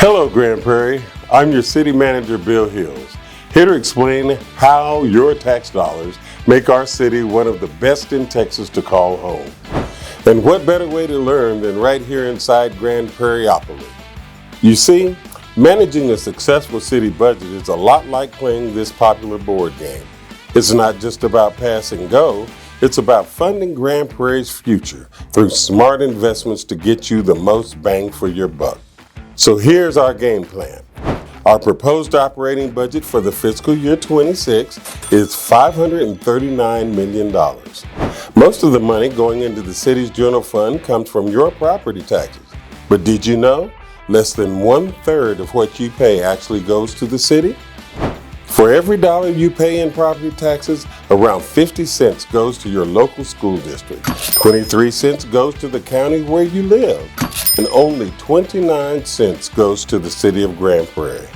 Hello, Grand Prairie. I'm your city manager, Bill Hills, here to explain how your tax dollars make our city one of the best in Texas to call home. And what better way to learn than right here inside Grand Prairieopolis? You see, managing a successful city budget is a lot like playing this popular board game. It's not just about pass and go, it's about funding Grand Prairie's future through smart investments to get you the most bang for your buck. So here's our game plan. Our proposed operating budget for the fiscal year 26 is $539 million. Most of the money going into the city's general fund comes from your property taxes. But did you know? Less than 1/3 of what you pay actually goes to the city. For every dollar you pay in property taxes, around 50 cents goes to your local school district, 23 cents goes to the county where you live, and only 29 cents goes to the city of Grand Prairie.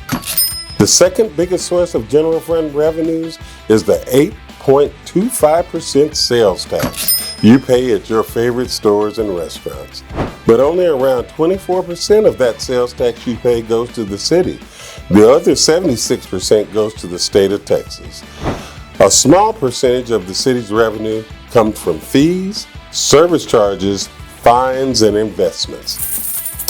The second biggest source of general fund revenues is the 8.25% sales tax you pay at your favorite stores and restaurants. But only around 24% of that sales tax you pay goes to the city. The other 76% goes to the state of Texas. A small percentage of the city's revenue comes from fees, service charges, fines, and investments.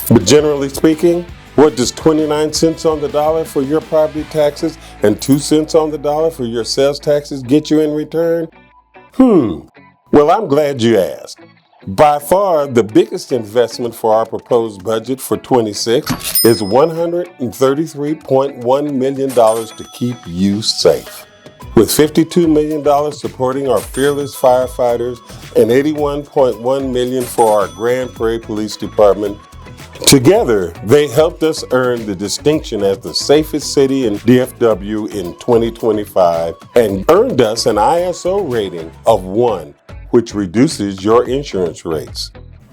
But generally speaking, what does 29 cents on the dollar for your property taxes and 2 cents on the dollar for your sales taxes get you in return? Well, I'm glad you asked. By far, the biggest investment for our proposed budget for 26 is $133.1 million to keep you safe. With $52 million supporting our fearless firefighters and $81.1 million for our Grand Prairie Police Department, together, they helped us earn the distinction as the safest city in DFW in 2025 and earned us an ISO rating of 1, which reduces your insurance rates.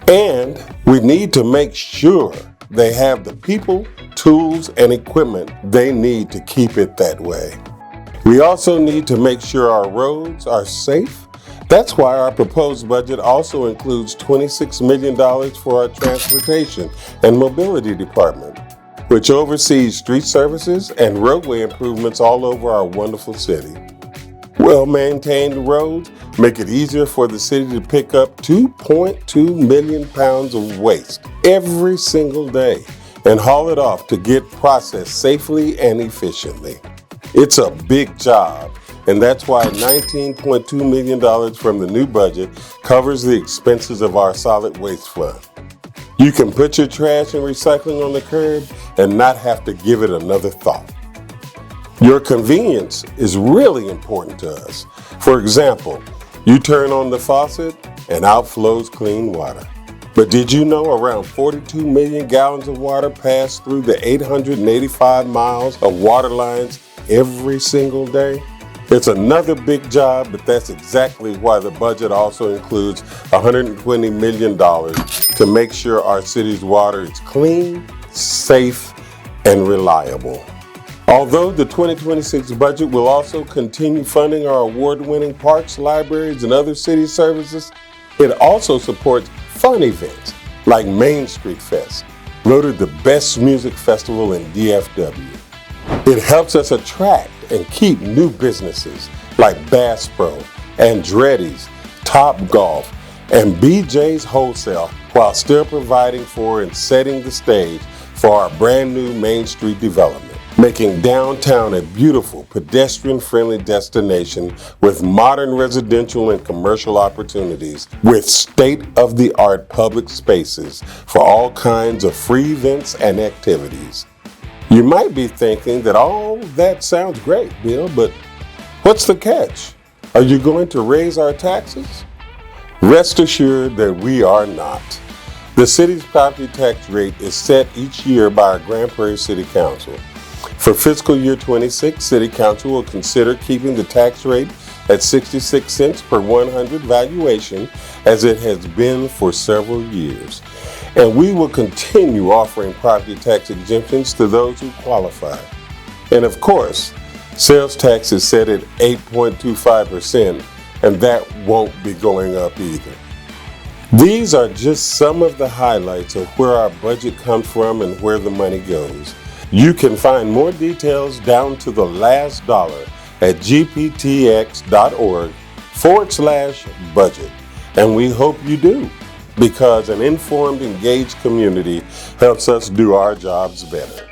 And we need to make sure they have the people, tools, and equipment they need to keep it that way. We also need to make sure our roads are safe. That's why our proposed budget also includes $26 million for our transportation and mobility department, which oversees street services and roadway improvements all over our wonderful city. Well-maintained roads make it easier for the city to pick up 2.2 million pounds of waste every single day and haul it off to get processed safely and efficiently. It's a big job, and that's why $19.2 million from the new budget covers the expenses of our solid waste fund. You can put your trash and recycling on the curb and not have to give it another thought. Your convenience is really important to us. For example, you turn on the faucet and out flows clean water. But did you know around 42 million gallons of water pass through the 885 miles of water lines every single day? It's another big job, but that's exactly why the budget also includes $120 million to make sure our city's water is clean, safe, and reliable. Although the 2026 budget will also continue funding our award-winning parks, libraries, and other city services, it also supports fun events like Main Street Fest, voted the best music festival in DFW. It helps us attract and keep new businesses like Bass Pro, Andretti's, Top Golf, and BJ's Wholesale while still providing for and setting the stage for our brand new Main Street development, making downtown a beautiful pedestrian-friendly destination with modern residential and commercial opportunities with state-of-the-art public spaces for all kinds of free events and activities. You might be thinking that all that sounds great, Bill, but what's the catch? Are you going to raise our taxes? Rest assured that we are not. The city's property tax rate is set each year by our Grand Prairie City Council. For fiscal year 26, City Council will consider keeping the tax rate at 66 cents per 100 valuation as it has been for several years. And we will continue offering property tax exemptions to those who qualify. And of course, sales tax is set at 8.25%, and that won't be going up either. These are just some of the highlights of where our budget comes from and where the money goes. You can find more details down to the last dollar at gptx.org/budget. And we hope you do, because an informed, engaged community helps us do our jobs better.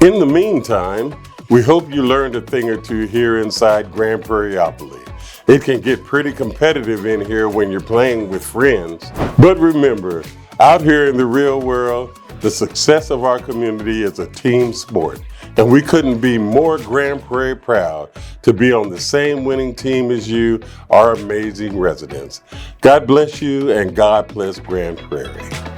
In the meantime, we hope you learned a thing or two here inside Grand Prairieopoly. It can get pretty competitive in here when you're playing with friends. But remember, out here in the real world, the success of our community is a team sport. And we couldn't be more Grand Prairie proud to be on the same winning team as you, our amazing residents. God bless you and God bless Grand Prairie.